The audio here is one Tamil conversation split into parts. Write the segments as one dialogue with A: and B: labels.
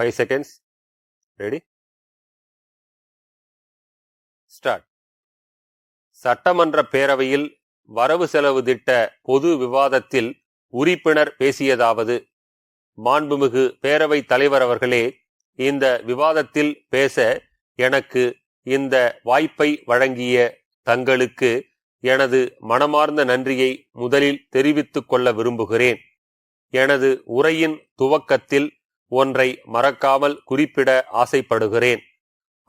A: 5 seconds. Ready? Start. சட்டமன்ற பேரவையில் வரவு செலவு திட்ட பொது விவாதத்தில் உறுப்பினர் பேசியதாவது: மாண்புமிகு பேரவைத் தலைவர் அவர்களே, இந்த விவாதத்தில் பேச எனக்கு இந்த வாய்ப்பை வழங்கிய தங்களுக்கு எனது மனமார்ந்த நன்றியை முதலில் தெரிவித்துக் கொள்ள விரும்புகிறேன். எனது உரையின் துவக்கத்தில் ஒன்றை மறக்காமல் குறிப்பிட ஆசைப்படுகிறேன்.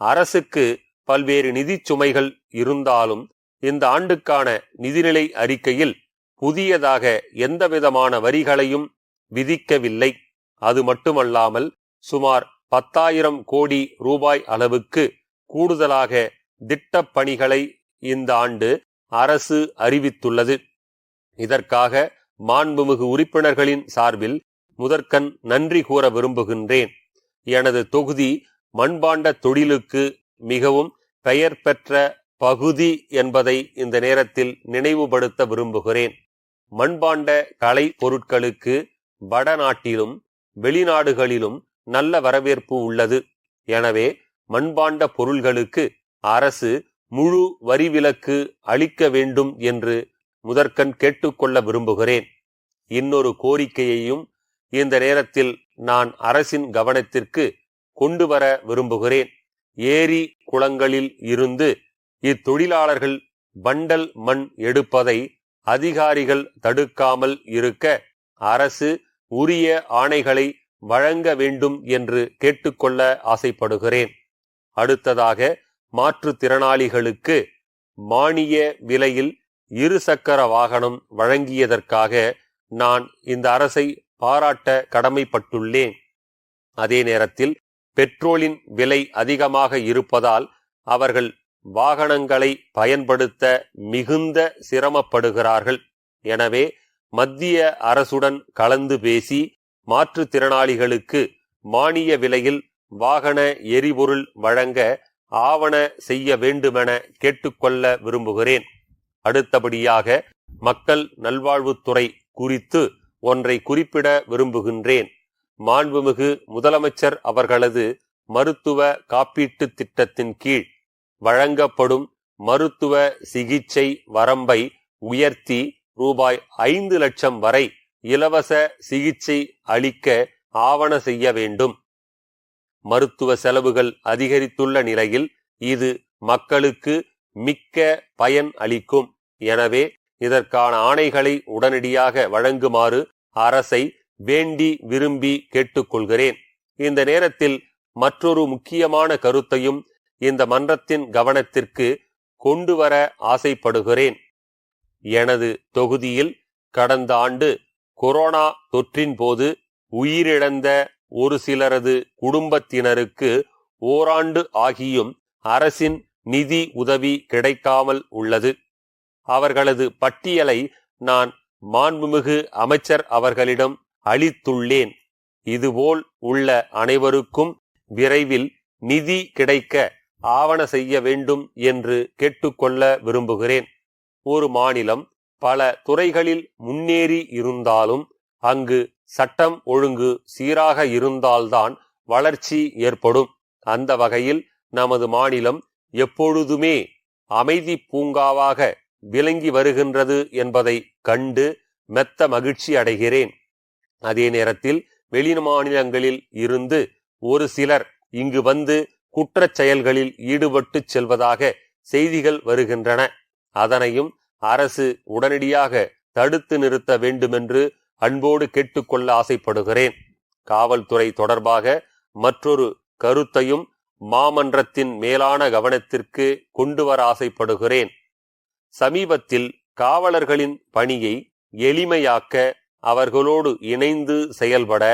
A: அரசுக்கு பல்வேறு நிதி சுமைகள் இருந்தாலும் இந்த ஆண்டுக்கான நிதிநிலை அறிக்கையில் புதியதாக எந்தவிதமான வரிகளையும் விதிக்கவில்லை. அது மட்டுமல்லாமல் சுமார் 10,000 கோடி ரூபாய் அளவுக்கு கூடுதலாக திட்டப் பணிகளை இந்த ஆண்டு அரசு அறிவித்துள்ளது. இதற்காக மாண்புமிகு உறுப்பினர்களின் சார்பில் முதற்கண் நன்றி கூற விரும்புகின்றேன். எனது தொகுதி மண்பாண்ட தொழிலுக்கு மிகவும் பெயர் பெற்ற பகுதி என்பதை இந்த நேரத்தில் நினைவுபடுத்த விரும்புகிறேன். மண்பாண்ட கலை பொருட்களுக்கு வடநாட்டிலும் வெளிநாடுகளிலும் நல்ல வரவேற்பு உள்ளது. எனவே மண்பாண்ட பொருள்களுக்கு அரசு முழு வரி விலக்கு அளிக்க வேண்டும் என்று முதற்கண் கேட்டுக்கொள்ள விரும்புகிறேன். இன்னொரு கோரிக்கையையும் இந்த நேரத்தில் நான் அரசின் கவனத்திற்கு கொண்டு வர விரும்புகிறேன். ஏரி குளங்களில் இருந்து இத்தொழிலாளர்கள் பண்டல் மண் எடுப்பதை அதிகாரிகள் தடுக்காமல் இருக்க அரசு உரிய ஆணைகளை வழங்க வேண்டும் என்று கேட்டுக்கொள்ள ஆசைப்படுகிறேன். அடுத்ததாக, மாற்றுத்திறனாளிகளுக்கு மானிய விலையில் 2 சக்கர வாகனம் வழங்கியதற்காக நான் இந்த அரசை பாராட்ட கடமைப்பட்டுள்ளேன். அதே நேரத்தில் பெட்ரோலின் விலை அதிகமாக இருப்பதால் அவர்கள் வாகனங்களை பயன்படுத்த மிகுந்த சிரமப்படுகிறார்கள். எனவே மத்திய அரசுடன் கலந்து பேசி மாற்றுத்திறனாளிகளுக்கு மானிய விலையில் வாகன எரிபொருள் வழங்க ஆவண செய்ய வேண்டுமென கேட்டுக்கொள்ள விரும்புகிறேன். அடுத்தபடியாக, மக்கள் நல்வாழ்வுத்துறை குறித்து ஒன்றை குறிப்பிட விரும்புகின்றேன். மாண்புமிகு முதலமைச்சர் அவர்களது மருத்துவ காப்பீட்டு திட்டத்தின் கீழ் வழங்கப்படும் மருத்துவ சிகிச்சை வரம்பை உயர்த்தி ரூபாய் 5 லட்சம் வரை இலவச சிகிச்சை அளிக்க ஆவண செய்ய வேண்டும். மருத்துவ செலவுகள் அதிகரித்துள்ள நிலையில் இது மக்களுக்கு மிக்க பயன் அளிக்கும். எனவே இதற்கான ஆணைகளை உடனடியாக வழங்குமாறு அரசை வேண்டி விரும்பி கேட்டுக்கொள்கிறேன். இந்த நேரத்தில் மற்றொரு முக்கியமான கருத்தையும் இந்த மன்றத்தின் கவனத்திற்கு கொண்டு வர ஆசைப்படுகிறேன். எனது தொகுதியில் கடந்த ஆண்டு கொரோனா தொற்றின் போது உயிரிழந்த ஒரு சிலரது குடும்பத்தினருக்கு ஓராண்டு ஆகியும் அரசின் நிதி உதவி கிடைக்காமல் உள்ளது. அவர்களது பட்டியலை நான் மாண்புமிகு அமைச்சர் அவர்களிடம் அளித்துள்ளேன். இதுபோல் உள்ள அனைவருக்கும் விரைவில் நிதி கிடைக்க ஆவண செய்ய வேண்டும் என்று கேட்டுக்கொள்ள விரும்புகிறேன். ஒரு மாநிலம் பல துறைகளில் முன்னேறி இருந்தாலும் அங்கு சட்டம் ஒழுங்கு சீராக இருந்தால்தான் வளர்ச்சி ஏற்படும். அந்த வகையில் நமது மாநிலம் எப்பொழுதுமே அமைதி பூங்காவாக விளங்கி வருகின்றது என்பதை கண்டு மெத்த மகிழ்ச்சி அடைகிறேன். அதே நேரத்தில் வெளிமாநிலங்களில் இருந்து ஒரு சிலர் இங்கு வந்து குற்றச் செயல்களில் ஈடுபட்டு செல்வதாக செய்திகள் வருகின்றன. அதனையும் அரசு உடனடியாக தடுத்து நிறுத்த வேண்டுமென்று அன்போடு கேட்டுக்கொள்ள ஆசைப்படுகிறேன். காவல்துறை தொடர்பாக மற்றொரு கருத்தையும் மாமன்றத்தின் மேலான கவனத்திற்கு கொண்டு வர ஆசைப்படுகிறேன். சமீபத்தில் காவலர்களின் பணியை எளிமையாக்க அவர்களோடு இணைந்து செயல்பட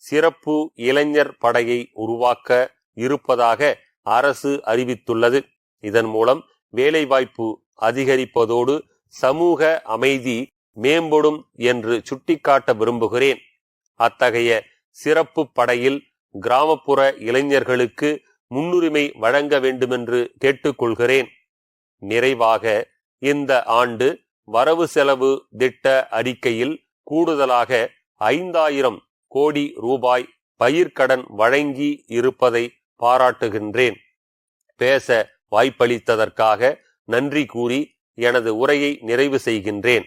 A: சிறப்பு இளைஞர் படையை உருவாக்க இருப்பதாக அரசு அறிவித்துள்ளது. இதன் மூலம் வேலைவாய்ப்பு அதிகரிப்பதோடு சமூக அமைதி மேம்படும் என்று சுட்டிக்காட்ட விரும்புகிறேன். அத்தகைய சிறப்பு படையில் கிராமப்புற இளைஞர்களுக்கு முன்னுரிமை வழங்க வேண்டுமென்று கேட்டுக்கொள்கிறேன். நிறைவாக, இந்த ஆண்டு வரவு செலவு திட்ட அறிக்கையில் கூடுதலாக 5,000 கோடி ரூபாய் பயிர்க்கடன் வழங்கி இருப்பதை பாராட்டுகின்றேன். பேச வாய்ப்பளித்ததற்காக நன்றி கூறி எனது உரையை நிறைவு செய்கின்றேன்.